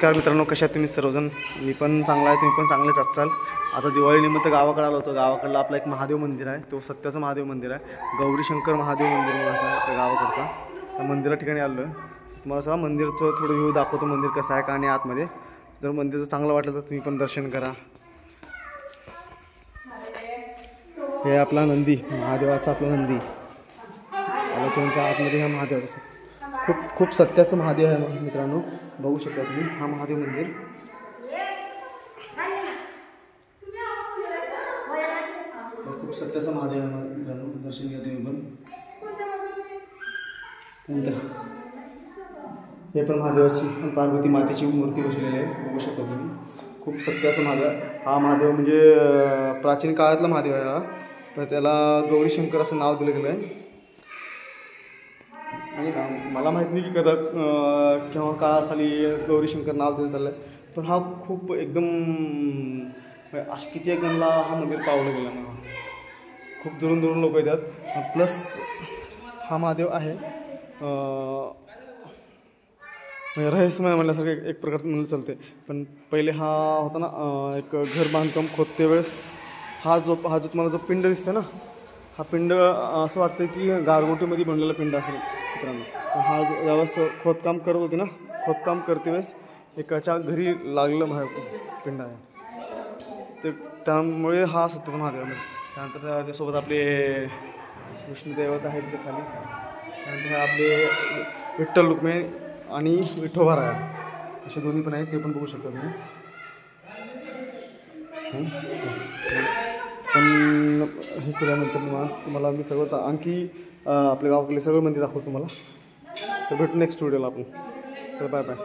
नमस्कार मित्रांनो, कशा आहात तुम्ही सर्वजण? मी पण चांगला आहे, तुम्ही पण चांगलेच असाल. आता दिवाळीनिमित्त गावाकडे आलो होतो. गावाकडला आपला एक महादेव मंदिर आहे, तो सत्याचं महादेव मंदिर आहे, गौरीशंकर महादेव मंदिर म्हणून असं आहे गावाकडचा. त्या मंदिरा ठिकाणी आलो आहे. तुम्हाला सगळं मंदिरचं थोडं व्ह्यू दाखवतो, मंदिर कसं आहे का आणि आतमध्ये. जर मंदिरचं चांगलं वाटलं तर तुम्ही पण दर्शन करा. हे आपला नंदी, महादेवाचा आपला नंदी आल्याच्यानंतर आतमध्ये ह्या महादेवाचा खूप सत्याचं महादेव आहे मित्रांनो, बघू शकता तुम्ही. हा महादेव मंदिर खूप सत्याचं महादेव आहे मित्रांनो, दर्शन घ्या तुम्ही पण. नंतर हे पण महादेवाची पार्वती मातेची मूर्ती बसलेली आहे, बघू शकता तुम्ही. खूप सत्याचं महादेव. हा महादेव म्हणजे प्राचीन काळातला महादेव आहे हा, तर त्याला गौरीशंकर असं नाव दिलं गेलं आहे. आणि मला माहीत नाही की कदा केव्हा काळाखाली गौरीशंकर नाव देण्यात आलं आहे, पण हा खूप एकदम असं किती एक जणांना हा मंदिर पावलं गेलं मला. खूप दुरून लोक येतात. प्लस हा महादेव आहे रहस्यमय म्हणल्यासारखं एक प्रकारचं म्हणलं चालते. पण पहिले हा होता ना एक घर बांधकाम खोदते वेळेस हा जो तुम्हाला जो पिंड दिसतो ना, हा पिंड असं वाटतं की गारगोटीमध्ये बनलेला पिंड असेल मित्रांनो. हा ज्यावेळेस खोदकाम करत होते ना, खोदकाम करते वेळेस एकाच्या घरी लागलेलं पिंड आहे, तर त्यामुळे हा सत्याचा महादेव आहे. त्यानंतर त्यासोबत आपले विष्णुदेवत आहेत ते खाली. त्यानंतर आपले विठ्ठल रुक्मिणी आणि विठोबा आहे, असे दोन्ही पण आहेत, ते पण बघू शकता तुम्ही. पण हे केल्यानंतर तुम्हाला मी सगळंच आणखी आपल्या गावाकडले सगळं मंदिर दाखवतो तुम्हाला. तर भेटू नेक्स्ट व्हिडिओला आपण. चला बाय बाय.